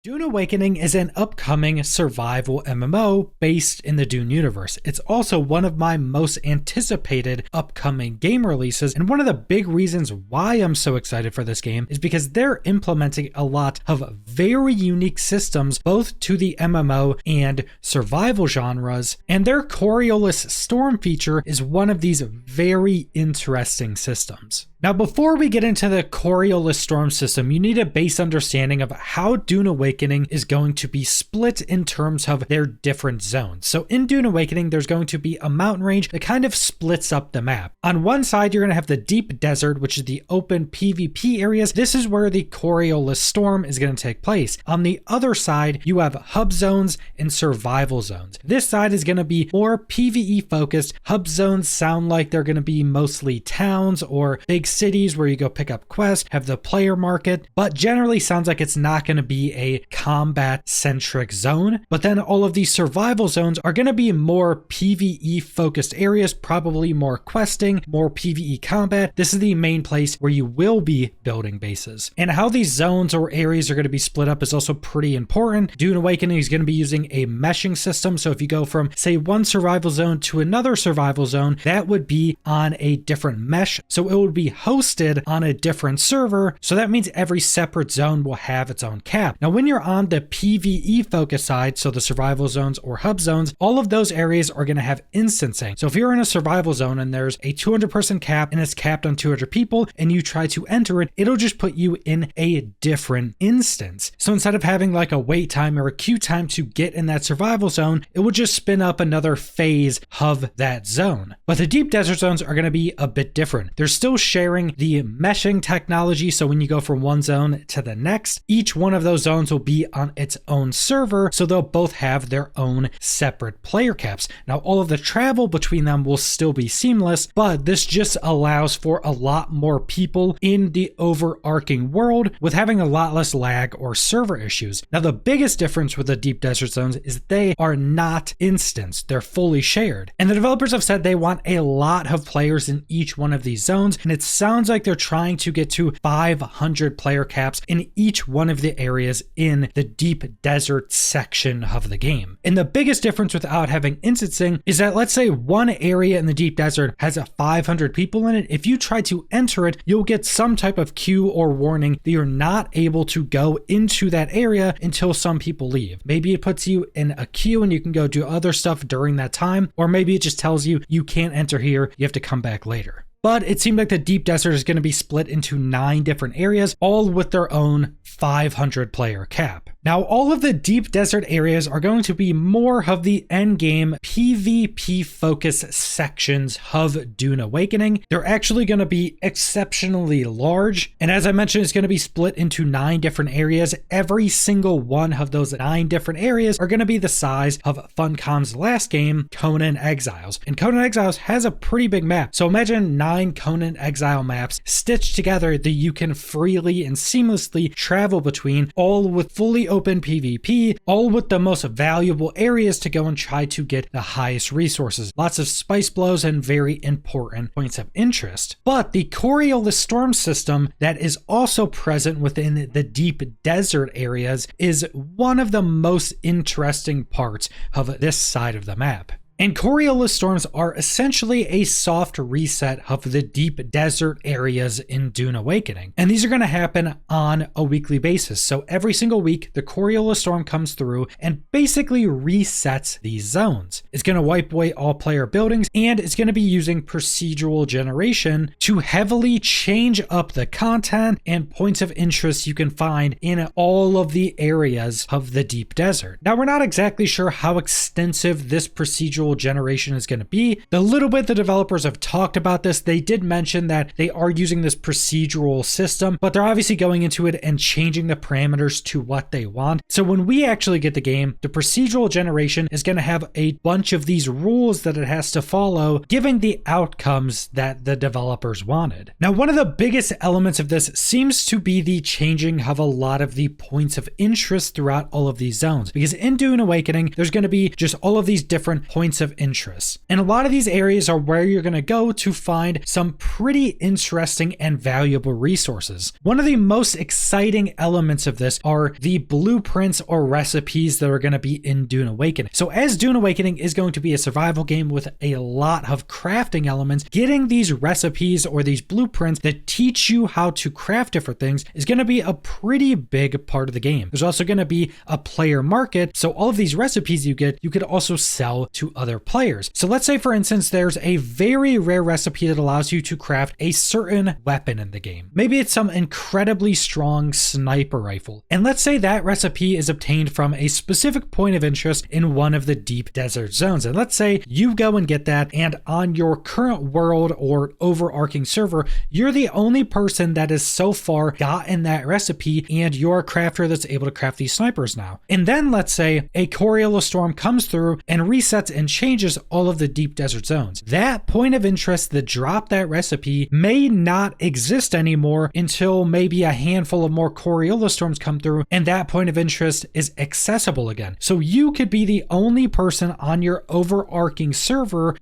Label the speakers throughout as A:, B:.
A: Dune Awakening is an upcoming survival MMO based in the Dune universe. It's also one of my most anticipated upcoming game releases, and one of the big reasons why I'm so excited for this game is because they're implementing a lot of very unique systems both to the MMO and survival genres, and their Coriolis Storm feature is one of these very interesting systems. Now, before we get into the Coriolis Storm system, you need a base understanding of how Dune Awakening is going to be split in terms of their different zones. So in Dune Awakening, there's going to be a mountain range that kind of splits up the map. On one side, you're going to have the deep desert, which is the open PvP areas. This is where the Coriolis Storm is going to take place. On the other side, you have hub zones and survival zones. This side is going to be more PvE focused. Hub zones sound like they're going to be mostly towns or big cities where you go pick up quests, have the player market, but generally sounds like it's not going to be a combat centric zone. But then all of these survival zones are going to be more PvE focused areas, probably more questing, more PvE combat. This is the main place where you will be building bases. And how these zones or areas are going to be split up is also pretty important. Dune Awakening is going to be using a meshing system. So if you go from, say, one survival zone to another survival zone, that would be on a different mesh. So it would be hosted on a different server. So that means every separate zone will have its own cap. Now, when you're on the PvE focus side, so the survival zones or hub zones, all of those areas are going to have instancing. So if you're in a survival zone and there's a 200 person cap and it's capped on 200 people and you try to enter it, it'll just put you in a different instance. So instead of having like a wait time or a queue time to get in that survival zone, it will just spin up another phase of that zone. But the deep desert zones are going to be a bit different. They're still sharing the meshing technology. So when you go from one zone to the next, each one of those zones will be on its own server. So they'll both have their own separate player caps. Now, all of the travel between them will still be seamless, but this just allows for a lot more people in the overarching world with having a lot less lag or server issues. Now, the biggest difference with the deep desert zones is that they are not instanced. They're fully shared. And the developers have said they want a lot of players in each one of these zones, and it sounds like they're trying to get to 500 player caps in each one of the areas in the deep desert section of the game. And the biggest difference without having instancing is that, let's say one area in the deep desert has 500 people in it. If you try to enter it, you'll get some type of queue or warning that you're not able to go into that area until some people leave. Maybe it puts you in a queue and you can go do other stuff during that time, or maybe it just tells you you can't enter here, you have to come back later. But it seemed like the deep desert is going to be split into 9 different areas, all with their own 500 player cap. Now, all of the deep desert areas are going to be more of the endgame PvP focus sections of Dune Awakening. They're actually going to be exceptionally large. And as I mentioned, it's going to be split into 9 different areas. Every single one of those 9 different areas are going to be the size of Funcom's last game, Conan Exiles. And Conan Exiles has a pretty big map. So imagine 9 Conan Exile maps stitched together that you can freely and seamlessly travel between, all with fully open PvP, all with the most valuable areas to go and try to get the highest resources. Lots of spice blows and very important points of interest. But the Coriolis Storm system that is also present within the deep desert areas is one of the most interesting parts of this side of the map. And Coriolis Storms are essentially a soft reset of the deep desert areas in Dune Awakening. And these are going to happen on a weekly basis. So every single week, the Coriolis Storm comes through and basically resets these zones. It's going to wipe away all player buildings, and it's going to be using procedural generation to heavily change up the content and points of interest you can find in all of the areas of the deep desert. Now, we're not exactly sure how extensive this procedural generation is going to be. The little bit the developers have talked about this, they did mention that they are using this procedural system, but they're obviously going into it and changing the parameters to what they want. So when we actually get the game, the procedural generation is going to have a bunch of these rules that it has to follow, giving the outcomes that the developers wanted. Now, one of the biggest elements of this seems to be the changing of a lot of the points of interest throughout all of these zones, because in Dune Awakening, there's going to be just all of these different points points of interest. And a lot of these areas are where you're going to go to find some pretty interesting and valuable resources. One of the most exciting elements of this are the blueprints or recipes that are going to be in Dune Awakening. So as Dune Awakening is going to be a survival game with a lot of crafting elements, getting these recipes or these blueprints that teach you how to craft different things is going to be a pretty big part of the game. There's also going to be a player market, so all of these recipes you get, you could also sell to other players. So let's say, for instance, there's a very rare recipe that allows you to craft a certain weapon in the game. Maybe it's some incredibly strong sniper rifle. And let's say that recipe is obtained from a specific point of interest in one of the deep desert zones. And let's say you go and get that, and on your current world or overarching server, you're the only person that has so far gotten that recipe, and you're a crafter that's able to craft these snipers now. And then let's say a coriolis storm comes through and resets and changes all of the deep desert zones. That point of interest that dropped that recipe may not exist anymore until maybe a handful of more coriolis storms come through, and that point of interest is accessible again. So you could be the only person on your overarching server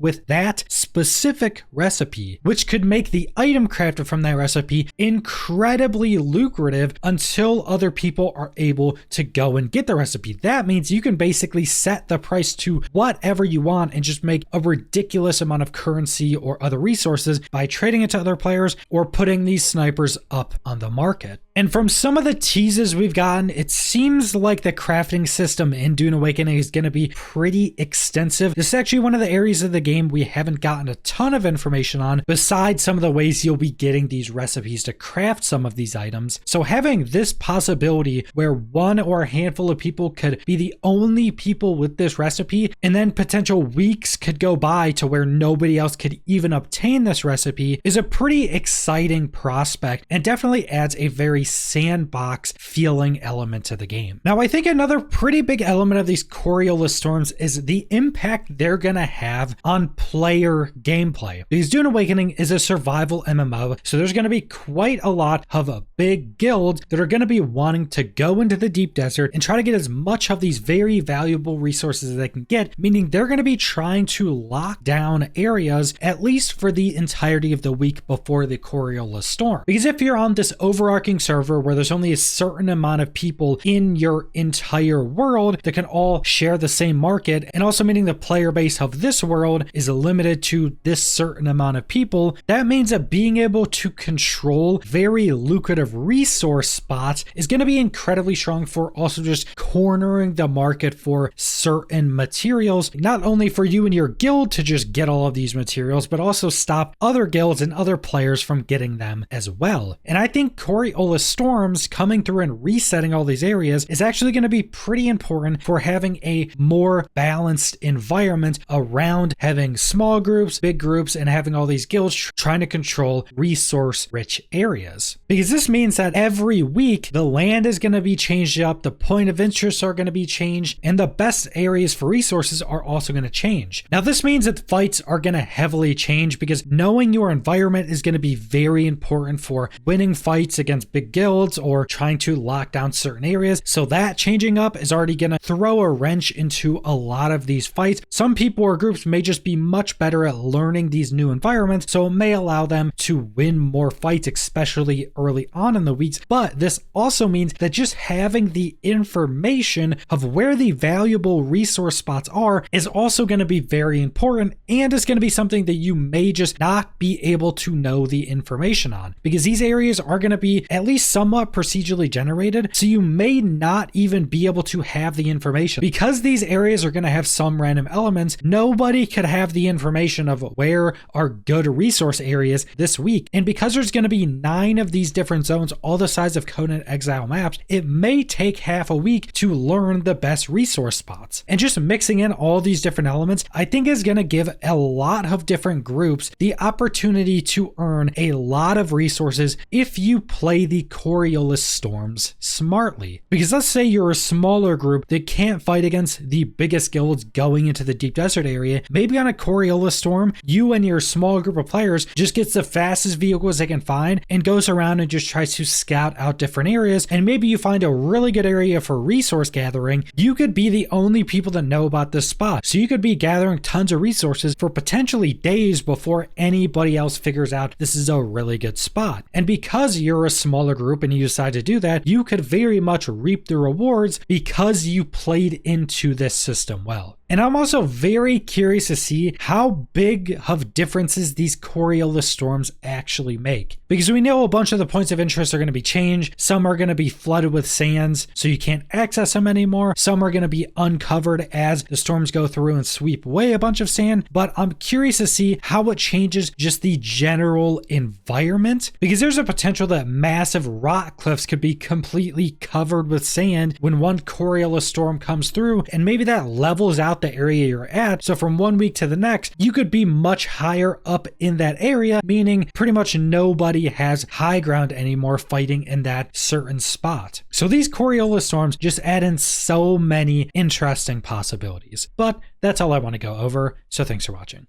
A: with that specific recipe, which could make the item crafted from that recipe incredibly lucrative until other people are able to go and get the recipe. That means you can basically set the price to whatever you want and just make a ridiculous amount of currency or other resources by trading it to other players or putting these snipers up on the market. And from some of the teases we've gotten, it seems like the crafting system in Dune Awakening is going to be pretty extensive. This is actually one of the areas of the game we haven't gotten a ton of information on, besides some of the ways you'll be getting these recipes to craft some of these items. So having this possibility where one or a handful of people could be the only people with this recipe, and then potential weeks could go by to where nobody else could even obtain this recipe, is a pretty exciting prospect and definitely adds a very sandbox feeling element to the game. Now, I think another pretty big element of these coriolis storms is the impact they're going to have on player gameplay. Because Dune Awakening is a survival MMO, so there's going to be quite a lot of big guilds that are going to be wanting to go into the deep desert and try to get as much of these very valuable resources as they can get, meaning they're going to be trying to lock down areas at least for the entirety of the week before the coriolis storm. Because if you're on this overarching server where there's only a certain amount of people in your entire world that can all share the same market, and also meaning the player base of this world is limited to this certain amount of people, that means that being able to control very lucrative resource spots is going to be incredibly strong for also just cornering the market for certain materials, not only for you and your guild to just get all of these materials, but also stop other guilds and other players from getting them as well. And I think coriolis storms coming through and resetting all these areas is actually going to be pretty important for having a more balanced environment around having small groups, big groups, and having all these guilds trying to control resource-rich areas. Because this means that every week the land is going to be changed up, the point of interest are going to be changed, and the best areas for resources are also going to change. Now, this means that fights are going to heavily change because knowing your environment is going to be very important for winning fights against big guilds or trying to lock down certain areas. So that changing up is already going to throw a wrench into a lot of these fights. Some people or groups may just be much better at learning these new environments, so it may allow them to win more fights, especially early on in the weeks. But this also means that just having the information of where the valuable resource spots are is also going to be very important, and it's going to be something that you may just not be able to know the information on, because these areas are going to be at least somewhat procedurally generated, so you may not even be able to have the information. Because these areas are going to have some random elements, nobody could have the information of where are good resource areas this week. And because there's going to be 9 of these different zones, all the size of Conan Exile maps, it may take half a week to learn the best resource spots. And just mixing in all these different elements, I think is going to give a lot of different groups the opportunity to earn a lot of resources if you play the coriolis storms smartly. Because let's say you're a smaller group that can't fight against the biggest guilds going into the deep desert area. Maybe on a coriolis storm, you and your small group of players just gets the fastest vehicles they can find and goes around and just tries to scout out different areas. And maybe you find a really good area for resources resource gathering, you could be the only people that know about this spot. So you could be gathering tons of resources for potentially days before anybody else figures out this is a really good spot. And because you're a smaller group and you decide to do that, you could very much reap the rewards because you played into this system well. And I'm also very curious to see how big of differences these coriolis storms actually make. Because we know a bunch of the points of interest are going to be changed. Some are going to be flooded with sands, so you can't access them anymore. Some are going to be uncovered as the storms go through and sweep away a bunch of sand. But I'm curious to see how it changes just the general environment. Because there's a potential that massive rock cliffs could be completely covered with sand when one coriolis storm comes through. And maybe that levels out the area you're at. So from one week to the next, you could be much higher up in that area, meaning pretty much nobody has high ground anymore fighting in that certain spot. So these coriolis storms just add in so many interesting possibilities. But that's all I want to go over. So thanks for watching.